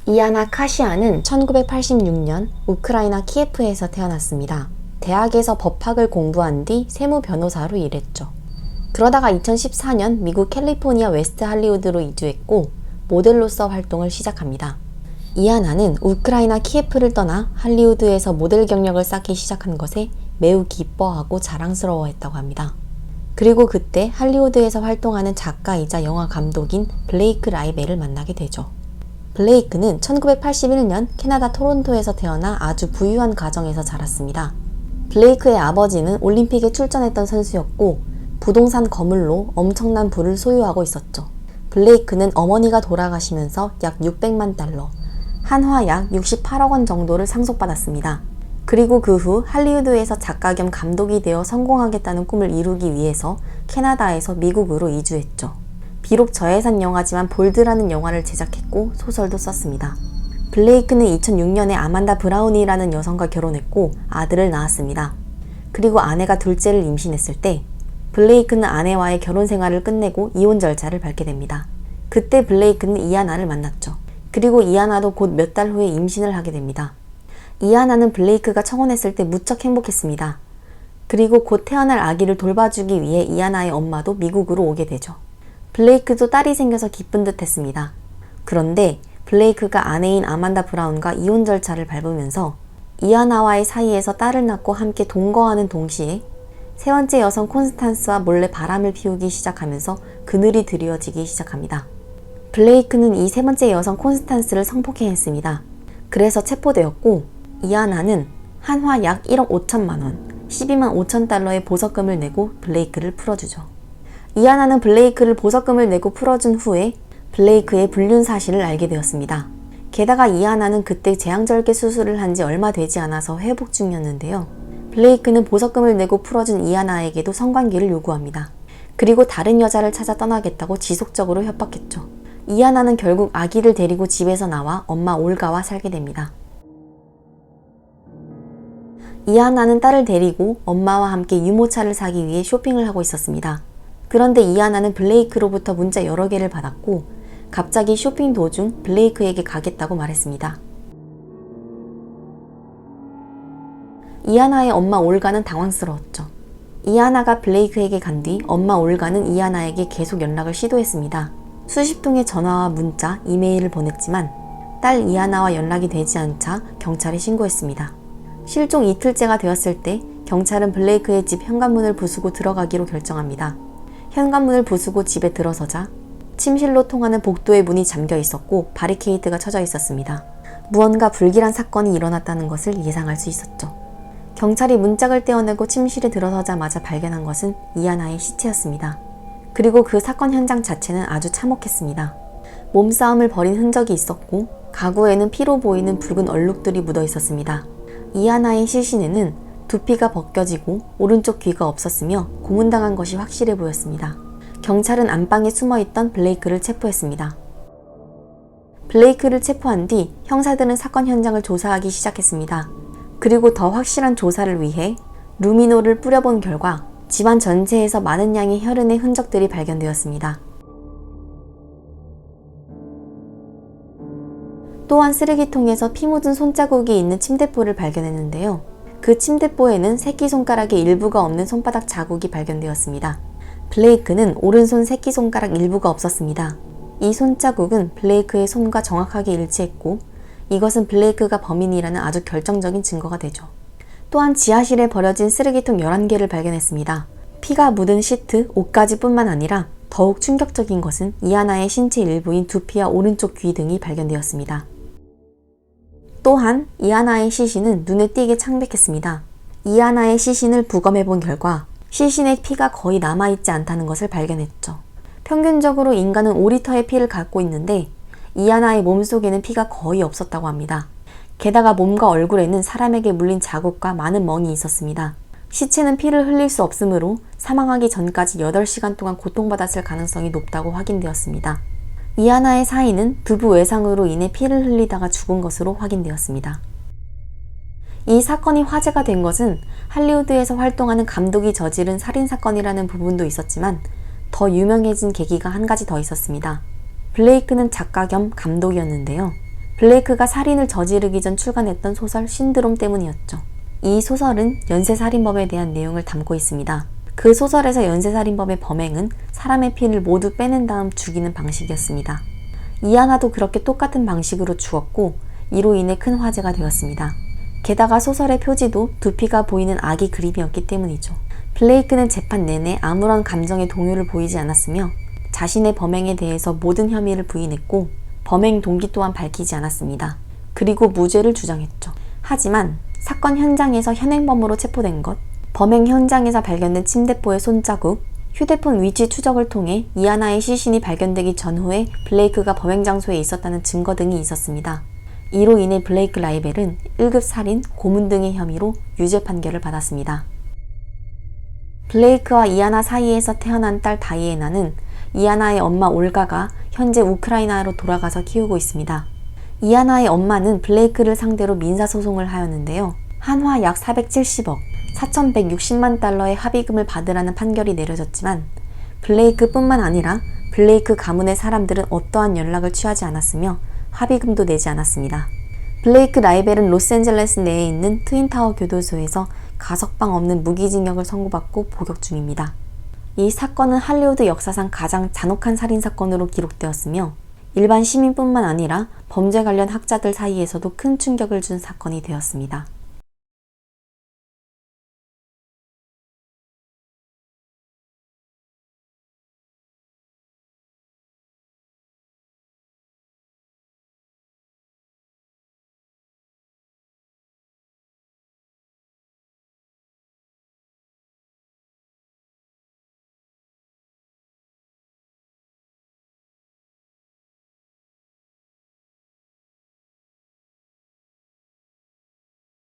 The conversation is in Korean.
이아나 카시아는 1986년 우크라이나 키예프에서 태어났습니다. 대학에서 법학을 공부한 뒤 세무 변호사로 일했죠. 그러다가 2014년 미국 캘리포니아 웨스트 할리우드로 이주했고 모델로서 활동을 시작합니다. 이아나는 우크라이나 키예프를 떠나 할리우드에서 모델 경력을 쌓기 시작한 것에 매우 기뻐하고 자랑스러워했다고 합니다. 그리고 그때 할리우드에서 활동하는 작가이자 영화 감독인 블레이크 라이벨을 만나게 되죠. 블레이크는 1981년 캐나다 토론토에서 태어나 아주 부유한 가정에서 자랐습니다. 블레이크의 아버지는 올림픽에 출전했던 선수였고 부동산 거물로 엄청난 부를 소유하고 있었죠. 블레이크는 어머니가 돌아가시면서 약 600만 달러, 한화 약 68억 원 정도를 상속받았습니다. 그리고 그 후 할리우드에서 작가 겸 감독이 되어 성공하겠다는 꿈을 이루기 위해서 캐나다에서 미국으로 이주했죠. 비록 저예산 영화지만 볼드라는 영화를 제작했고 소설도 썼습니다. 블레이크는 2006년에 아만다 브라운이라는 여성과 결혼했고 아들을 낳았습니다. 그리고 아내가 둘째를 임신했을 때 블레이크는 아내와의 결혼 생활을 끝내고 이혼 절차를 밟게 됩니다. 그때 블레이크는 이아나를 만났죠. 그리고 이아나도 곧 몇 달 후에 임신을 하게 됩니다. 이아나는 블레이크가 청혼했을 때 무척 행복했습니다. 그리고 곧 태어날 아기를 돌봐주기 위해 이아나의 엄마도 미국으로 오게 되죠. 블레이크도 딸이 생겨서 기쁜 듯 했습니다. 그런데 블레이크가 아내인 아만다 브라운과 이혼 절차를 밟으면서 이아나와의 사이에서 딸을 낳고 함께 동거하는 동시에 세 번째 여성 콘스탄스와 몰래 바람을 피우기 시작하면서 그늘이 드리워지기 시작합니다. 블레이크는 이 세 번째 여성 콘스탄스를 성폭행했습니다. 그래서 체포되었고 이아나는 한화 약 1억 5천만 원, 12만 5천 달러의 보석금을 내고 블레이크를 풀어주죠. 이아나는 블레이크를 보석금을 내고 풀어준 후에 블레이크의 불륜 사실을 알게 되었습니다. 게다가 이아나는 그때 제왕절개 수술을 한 지 얼마 되지 않아서 회복 중이었는데요. 블레이크는 보석금을 내고 풀어준 이아나에게도 성관계를 요구합니다. 그리고 다른 여자를 찾아 떠나겠다고 지속적으로 협박했죠. 이아나는 결국 아기를 데리고 집에서 나와 엄마 올가와 살게 됩니다. 이아나는 딸을 데리고 엄마와 함께 유모차를 사기 위해 쇼핑을 하고 있었습니다. 그런데 이아나는 블레이크로부터 문자 여러 개를 받았고 갑자기 쇼핑 도중 블레이크에게 가겠다고 말했습니다. 이아나의 엄마 올가는 당황스러웠죠. 이아나가 블레이크에게 간 뒤 엄마 올가는 이아나에게 계속 연락을 시도했습니다. 수십 통의 전화와 문자, 이메일을 보냈지만 딸 이아나와 연락이 되지 않자 경찰에 신고했습니다. 실종 이틀째가 되었을 때 경찰은 블레이크의 집 현관문을 부수고 들어가기로 결정합니다. 현관문을 부수고 집에 들어서자 침실로 통하는 복도의 문이 잠겨 있었고 바리케이드가 쳐져 있었습니다. 무언가 불길한 사건이 일어났다는 것을 예상할 수 있었죠. 경찰이 문짝을 떼어내고 침실에 들어서자마자 발견한 것은 이아나의 시체였습니다. 그리고 그 사건 현장 자체는 아주 참혹했습니다. 몸싸움을 벌인 흔적이 있었고 가구에는 피로 보이는 붉은 얼룩들이 묻어 있었습니다. 이아나의 시신에는 두피가 벗겨지고 오른쪽 귀가 없었으며 고문당한 것이 확실해 보였습니다. 경찰은 안방에 숨어있던 블레이크를 체포했습니다. 블레이크를 체포한 뒤 형사들은 사건 현장을 조사하기 시작했습니다. 그리고 더 확실한 조사를 위해 루미노를 뿌려본 결과 집안 전체에서 많은 양의 혈흔의 흔적들이 발견되었습니다. 또한 쓰레기통에서 피 묻은 손자국이 있는 침대뽀를 발견했는데요. 그 침대뽀에는 새끼손가락의 일부가 없는 손바닥 자국이 발견되었습니다. 블레이크는 오른손 새끼손가락 일부가 없었습니다. 이 손자국은 블레이크의 손과 정확하게 일치했고 이것은 블레이크가 범인이라는 아주 결정적인 증거가 되죠. 또한 지하실에 버려진 쓰레기통 11개를 발견했습니다. 피가 묻은 시트, 옷가지 뿐만 아니라 더욱 충격적인 것은 이아나의 신체 일부인 두피와 오른쪽 귀 등이 발견되었습니다. 또한 이아나의 시신은 눈에 띄게 창백했습니다. 이아나의 시신을 부검해본 결과 시신의 피가 거의 남아있지 않다는 것을 발견했죠. 평균적으로 인간은 5리터의 피를 갖고 있는데 이아나의 몸속에는 피가 거의 없었다고 합니다. 게다가 몸과 얼굴에는 사람에게 물린 자국과 많은 멍이 있었습니다. 시체는 피를 흘릴 수 없으므로 사망하기 전까지 8시간 동안 고통받았을 가능성이 높다고 확인되었습니다. 이아나의 사인은 두부 외상으로 인해 피를 흘리다가 죽은 것으로 확인되었습니다. 이 사건이 화제가 된 것은 할리우드에서 활동하는 감독이 저지른 살인사건이라는 부분도 있었지만 더 유명해진 계기가 한 가지 더 있었습니다. 블레이크는 작가 겸 감독이었는데요. 블레이크가 살인을 저지르기 전 출간했던 소설 신드롬 때문이었죠. 이 소설은 연쇄살인범에 대한 내용을 담고 있습니다. 그 소설에서 연쇄살인범의 범행은 사람의 피를 모두 빼낸 다음 죽이는 방식이었습니다. 이아나도 그렇게 똑같은 방식으로 죽었고 이로 인해 큰 화제가 되었습니다. 게다가 소설의 표지도 두피가 보이는 아기 그림이었기 때문이죠. 블레이크는 재판 내내 아무런 감정의 동요를 보이지 않았으며 자신의 범행에 대해서 모든 혐의를 부인했고 범행 동기 또한 밝히지 않았습니다. 그리고 무죄를 주장했죠. 하지만 사건 현장에서 현행범으로 체포된 것, 범행 현장에서 발견된 침대포의 손자국, 휴대폰 위치 추적을 통해 이아나의 시신이 발견되기 전후에 블레이크가 범행 장소에 있었다는 증거 등이 있었습니다. 이로 인해 블레이크 라이벨은 1급 살인, 고문 등의 혐의로 유죄 판결을 받았습니다. 블레이크와 이아나 사이에서 태어난 딸 다이애나는 이아나의 엄마 올가가 현재 우크라이나로 돌아가서 키우고 있습니다. 이아나의 엄마는 블레이크를 상대로 민사소송을 하였는데요. 한화 약 470억, 4,160만 달러의 합의금을 받으라는 판결이 내려졌지만 블레이크뿐만 아니라 블레이크 가문의 사람들은 어떠한 연락을 취하지 않았으며 합의금도 내지 않았습니다. 블레이크 라이벨은 로스앤젤레스 내에 있는 트윈타워 교도소에서 가석방 없는 무기징역을 선고받고 복역 중입니다. 이 사건은 할리우드 역사상 가장 잔혹한 살인사건으로 기록되었으며 일반 시민뿐만 아니라 범죄 관련 학자들 사이에서도 큰 충격을 준 사건이 되었습니다.